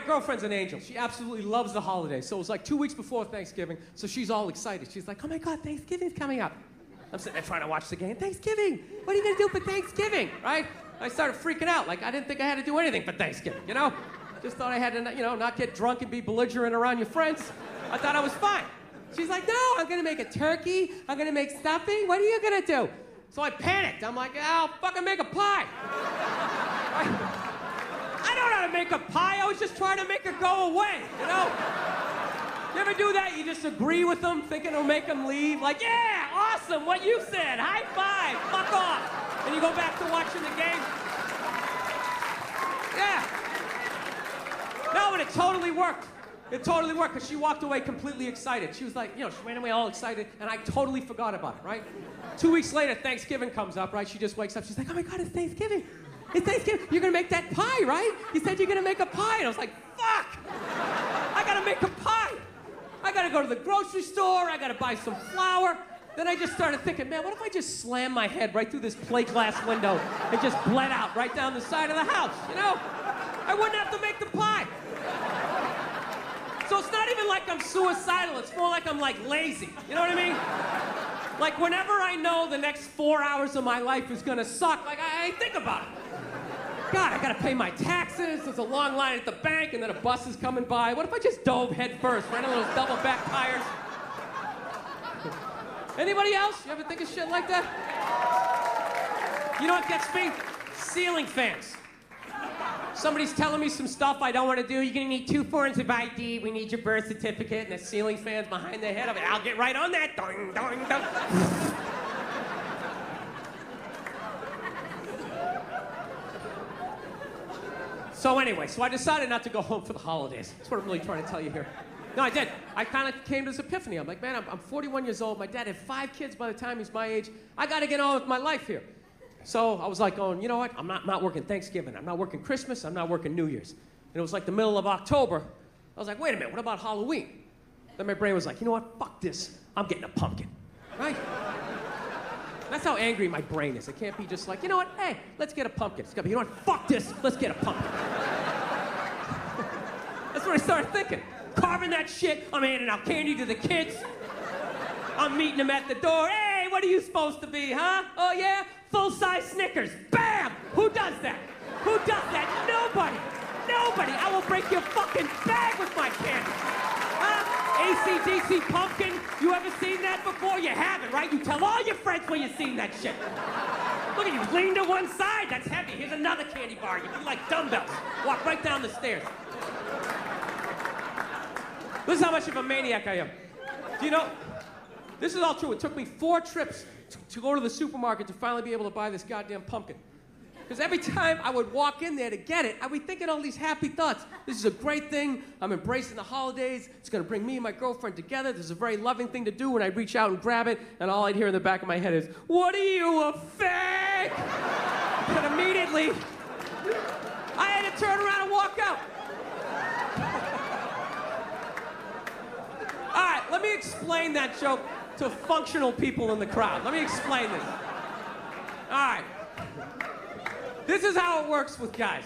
girlfriend's an angel. She absolutely loves the holidays. So it was like 2 weeks before Thanksgiving, so she's all excited. She's like, oh my God, Thanksgiving's coming up. I'm sitting there trying to watch the game. Thanksgiving, what are you gonna do for Thanksgiving, right? I started freaking out, like I didn't think I had to do anything for Thanksgiving, you know? Just thought I had to, not get drunk and be belligerent around your friends. I thought I was fine. She's like, no, I'm gonna make a turkey, I'm gonna make stuffing, what are you gonna do? So I panicked. I'm like, I'll fucking make a pie. I don't know how to make a pie. I was just trying to make it go away, you know? You ever do that? You just agree with them, thinking it'll make them leave? Like, yeah, awesome, what you said. High five, fuck off. And you go back to watching the game. Yeah. No, but it totally worked. It totally worked, because she walked away completely excited. She was like, she ran away all excited, and I totally forgot about it, right? 2 weeks later, Thanksgiving comes up, right? She just wakes up. She's like, oh my God, it's Thanksgiving. It's Thanksgiving. You're gonna make that pie, right? You said you're gonna make a pie. And I was like, fuck! I gotta make a pie. I gotta go to the grocery store. I gotta buy some flour. Then I just started thinking, man, what if I just slam my head right through this plate glass window and just bled out right down the side of the house, you know? I wouldn't have to make the pie. So it's not even like I'm suicidal. It's more like I'm like lazy. You know what I mean? Like whenever I know the next 4 hours of my life is gonna suck, like I think about it. God, I gotta pay my taxes. There's a long line at the bank, and then a bus is coming by. What if I just dove head first, right into those double back tires? Anybody else? You ever think of shit like that? You know what gets me? Ceiling fans. Somebody's telling me some stuff I don't want to do. You're gonna need 2 forms of ID. We need your birth certificate. And the ceiling fan's behind their head. I'll get right on that. Doing, doing, doing. So anyway, I decided not to go home for the holidays. That's what I'm really trying to tell you here. No, I did. I kind of came to this epiphany. I'm like, man, I'm 41 years old. My dad had 5 kids by the time he's my age. I got to get on with my life here. So I was like going, you know what? I'm not working Thanksgiving. I'm not working Christmas. I'm not working New Year's. And it was like the middle of October. I was like, wait a minute, what about Halloween? Then my brain was like, you know what? Fuck this. I'm getting a pumpkin. Right? That's how angry my brain is. It can't be just like, you know what? Hey, let's get a pumpkin. It's gotta be, you know what? Fuck this. Let's get a pumpkin. That's what I started thinking. Carving that shit. I'm handing out candy to the kids. I'm meeting them at the door. Hey, what are you supposed to be, huh? Oh, yeah? Full-size Snickers. Bam! Who does that? Who does that? Nobody. Nobody. I will break your fucking bag with my candy. Huh? AC/DC pumpkin. You ever seen that before? You haven't, right? You tell all your friends where you've seen that shit. Look at you. Lean to one side. That's heavy. Here's another candy bar. You'd be like dumbbells. Walk right down the stairs. This is how much of a maniac I am. Do you know? This is all true. It took me 4 trips to go to the supermarket to finally be able to buy this goddamn pumpkin. Because every time I would walk in there to get it, I'd be thinking all these happy thoughts. This is a great thing. I'm embracing the holidays. It's going to bring me and my girlfriend together. This is a very loving thing to do when I reach out and grab it. And all I'd hear in the back of my head is, what are you, a fag? And immediately, I had to turn around and walk out. All right, let me explain that joke to functional people in the crowd. Let me explain this. All right. This is how it works with guys.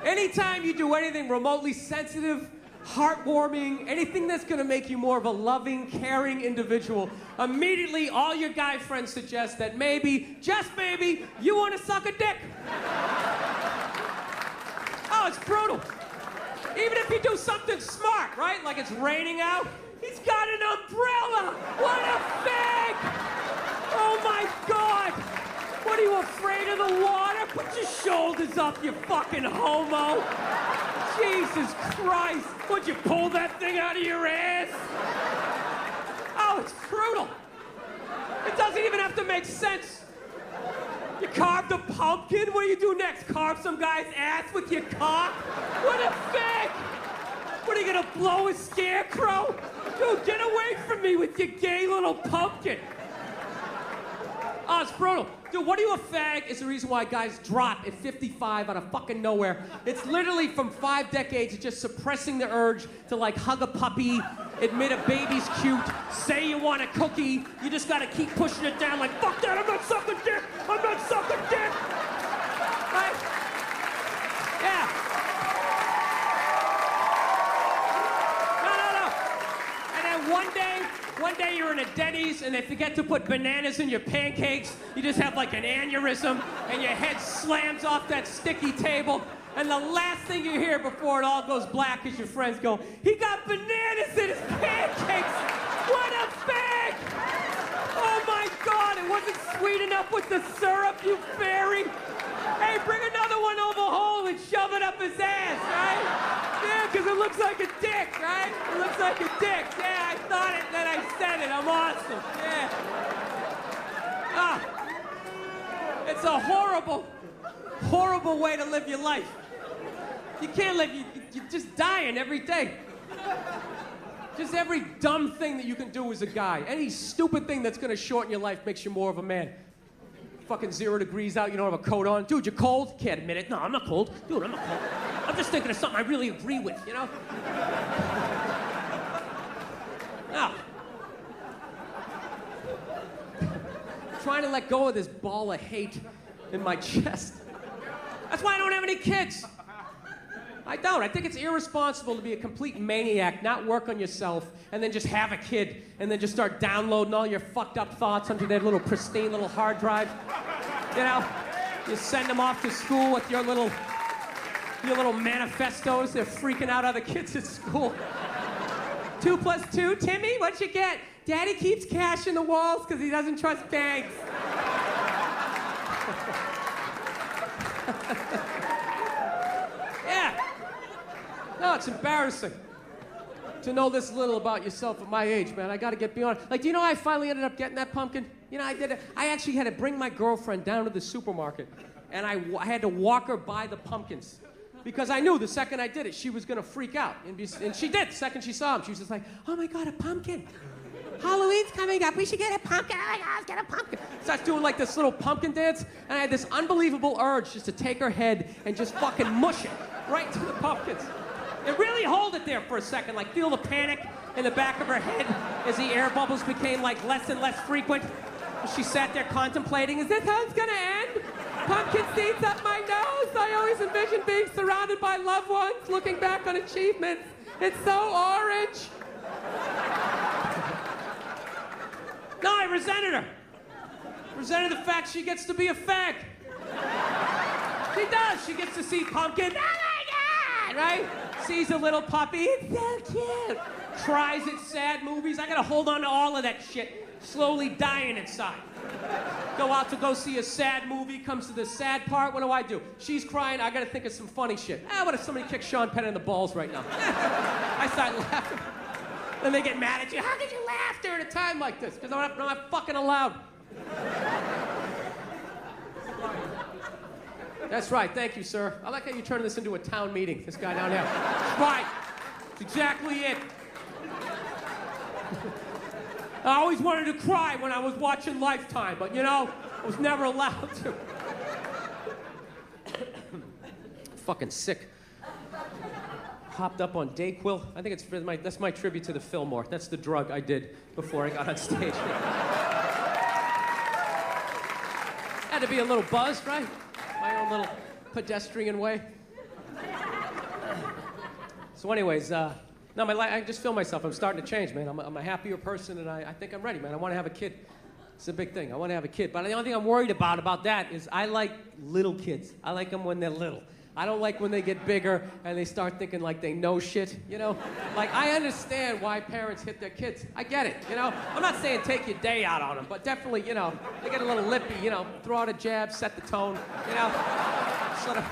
Anytime you do anything remotely sensitive, heartwarming, anything that's gonna make you more of a loving, caring individual, immediately all your guy friends suggest that maybe, just maybe, you wanna suck a dick. Oh, it's brutal. Even if you do something smart, right? Like it's raining out, he's got an umbrella! What a fag! Oh my God! What are you, afraid of the water? Put your shoulders up, you fucking homo! Jesus Christ! Would you pull that thing out of your ass? Oh, it's brutal. It doesn't even have to make sense. You carved a pumpkin? What do you do next? Carve some guy's ass with your cock? What a fag! What, are you gonna blow a scarecrow? Dude, get away from me with your gay little pumpkin. Oh, it's brutal. Dude, what are you, a fag? Is the reason why guys drop at 55 out of fucking nowhere. It's literally from 5 decades of just suppressing the urge to like hug a puppy, admit a baby's cute, say you want a cookie. You just gotta keep pushing it down like, fuck that, I'm not sucking dick! I'm not sucking dick! Right? Yeah. one day you're in a Denny's and they forget to put bananas in your pancakes. You just have like an aneurysm and your head slams off that sticky table. And the last thing you hear before it all goes black is your friends go, "He got bananas in his pancakes! What a fag! Oh my God, it wasn't sweet enough with the syrup, you fairy! Hey, bring another one over home and shove it up his ass, right? Yeah, because it looks like a dick, right? It looks like a dick. Yeah, I thought it, then I said it. I'm awesome. Yeah. Ah. It's a horrible, horrible way to live your life. You can't live, you're just dying every day. Just every dumb thing that you can do as a guy. Any stupid thing that's gonna shorten your life makes you more of a man. Fucking 0 degrees out, you don't have a coat on. Dude, you're cold? Can't admit it. No, I'm not cold. Dude, I'm not cold. I'm just thinking of something I really agree with, you know? No. Trying to let go of this ball of hate in my chest. That's why I don't have any kids. I don't. I think it's irresponsible to be a complete maniac, not work on yourself, and then just have a kid, and then just start downloading all your fucked up thoughts onto their little pristine little hard drive. You know? You send them off to school with your little manifestos. They're freaking out other kids at school. 2 + 2, Timmy, what'd you get? Daddy keeps cash in the walls because he doesn't trust banks. Yeah. No, it's embarrassing to know this little about yourself at my age, man. I gotta get beyond it. Like, do you know I finally ended up getting that pumpkin? You know, I did it. I actually had to bring my girlfriend down to the supermarket, and I had to walk her by the pumpkins. Because I knew the second I did it, she was gonna freak out. And she did. The second she saw him, she was just like, "Oh my God, a pumpkin. Halloween's coming up. We should get a pumpkin. Oh my God, let's get a pumpkin." Starts doing like this little pumpkin dance, and I had this unbelievable urge just to take her head and just fucking mush it right to the pumpkins. And really hold it there for a second, like feel the panic in the back of her head as the air bubbles became like less and less frequent. She sat there contemplating, is this how it's gonna end? Pumpkin seeds up my nose. I always envisioned being surrounded by loved ones, looking back on achievements. It's so orange. No, I resented her. Resented the fact she gets to be a fag. She does. She gets to see pumpkin. Oh my God, right? Sees a little puppy. It's so cute. Cries at sad movies. I gotta hold on to all of that shit. Slowly dying inside. Go out to go see a sad movie, comes to the sad part, what do? She's crying, I gotta think of some funny shit. What if somebody kicked Sean Penn in the balls right now? I start laughing. Then they get mad at you. How could you laugh during a time like this? Because I'm not fucking allowed. That's right, thank you, sir. I like how you turn this into a town meeting, this guy down there. That's right, that's exactly it. I always wanted to cry when I was watching Lifetime, but you know, I was never allowed to. Fucking sick. Hopped up on Dayquil. I think that's my tribute to the Fillmore. That's the drug I did before I got on stage. Had to be a little buzzed, right? My own little pedestrian way. So anyways, no, I just feel myself. I'm starting to change, man. I'm a happier person, and I think I'm ready, man. I want to have a kid. It's a big thing. I want to have a kid. But the only thing I'm worried about that is I like little kids. I like them when they're little. I don't like when they get bigger and they start thinking like they know shit, you know? Like, I understand why parents hit their kids. I get it, you know? I'm not saying take your day out on them, but definitely, you know, they get a little lippy, you know, throw out a jab, set the tone, you know? Sort of.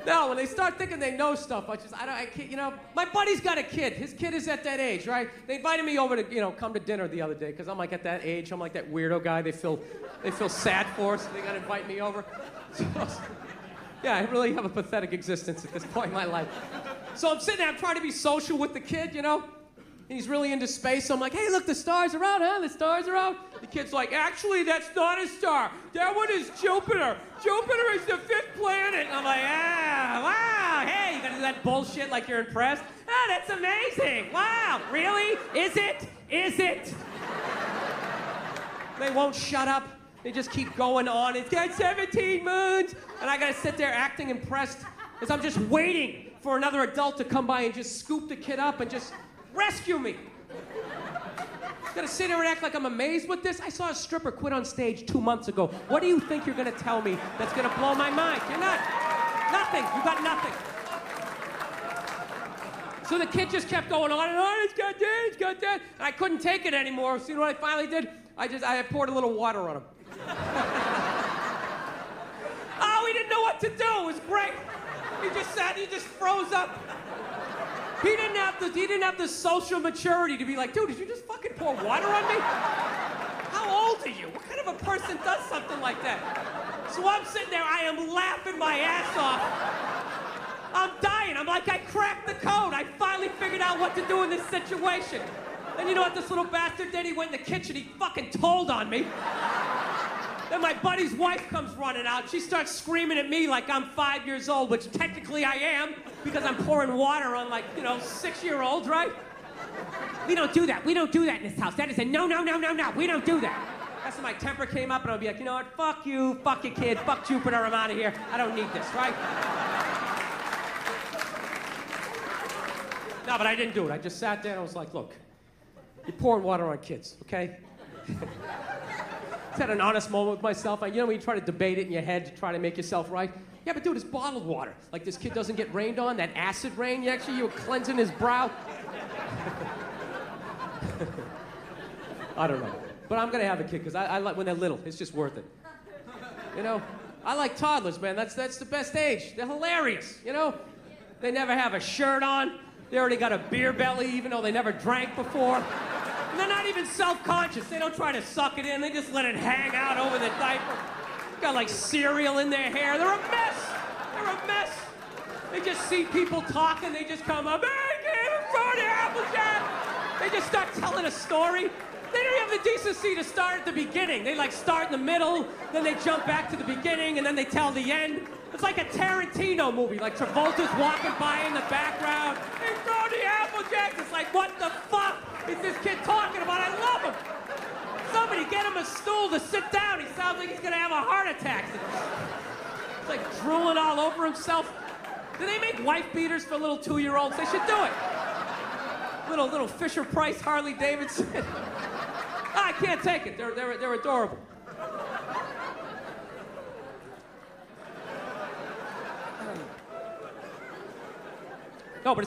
No, when they start thinking they know stuff, I can't, you know, my buddy's got a kid. His kid is at that age, right? They invited me over to, you know, come to dinner the other day, because I'm like at that age, I'm like that weirdo guy they feel sad for, so they gotta invite me over. So, yeah, I really have a pathetic existence at this point in my life. So I'm sitting there, I'm trying to be social with the kid, you know? And he's really into space, so I'm like, hey, look, the stars are out, huh? The stars are out. The kid's like, actually, that's not a star. That one is Jupiter. Jupiter is the 5th planet. And I'm like, wow, hey, you gotta do that bullshit like you're impressed? That's amazing. Wow, really? Is it? Is it? They won't shut up. They just keep going on. It's got 17 moons. And I gotta sit there acting impressed As I'm just waiting for another adult to come by and just scoop the kid up and just rescue me. Gonna sit here and act like I'm amazed with this? I saw a stripper quit on stage 2 months ago. What do you think you're gonna tell me that's gonna blow my mind? You're not. Nothing. You got nothing. So the kid just kept going on and on. It's got that, it's got that. And I couldn't take it anymore. So you know what I finally did? I poured a little water on him. Oh, he didn't know what to do. It was great. He just sat, he just froze up. He didn't have the social maturity to be like, dude, did you just fucking pour water on me? How old are you? What kind of a person does something like that? So I'm sitting there, I am laughing my ass off. I'm dying. I'm like, I cracked the code. I finally figured out what to do in this situation. And you know what this little bastard did? He went in the kitchen, he fucking told on me. Then my buddy's wife comes running out. She starts screaming at me like I'm 5 years old, which technically I am, because I'm pouring water on, like, 6-year-olds, right? We don't do that. We don't do that in this house. That is a no. We don't do that. That's when my temper came up, and I'll be like, you know what? Fuck you, kid, fuck Jupiter, I'm out of here. I don't need this, right? No, but I didn't do it. I just sat there and I was like, look, you're pouring water on kids, okay? Had an honest moment with myself. When you try to debate it in your head to try to make yourself right. Yeah, but dude, it's bottled water. Like this kid doesn't get rained on, that acid rain, you were cleansing his brow. I don't know. But I'm gonna have a kid, because I like when they're little, it's just worth it. I like toddlers, man. That's the best age. They're hilarious, They never have a shirt on. They already got a beer belly, even though they never drank before. And they're not even self-conscious. They don't try to suck it in. They just let it hang out over the diaper. Got like cereal in their hair. They're a mess. They're a mess. They just see people talking. They just come up, hey, kid, I'm sorry, Applejack. They just start telling a story. They don't have the decency to start at the beginning. They start in the middle, then they jump back to the beginning, and then they tell the end. It's like a Tarantino movie, like Travolta's walking by in the background. Hey, Tony Applejack. It's like, what the fuck is this kid talking about? I love him. Somebody get him a stool to sit down. He sounds like he's gonna have a heart attack. It's like drooling all over himself. Do they make wife beaters for little 2-year-olds? They should do it. Little Fisher Price Harley Davidson. I can't take it. They're adorable. No, but it's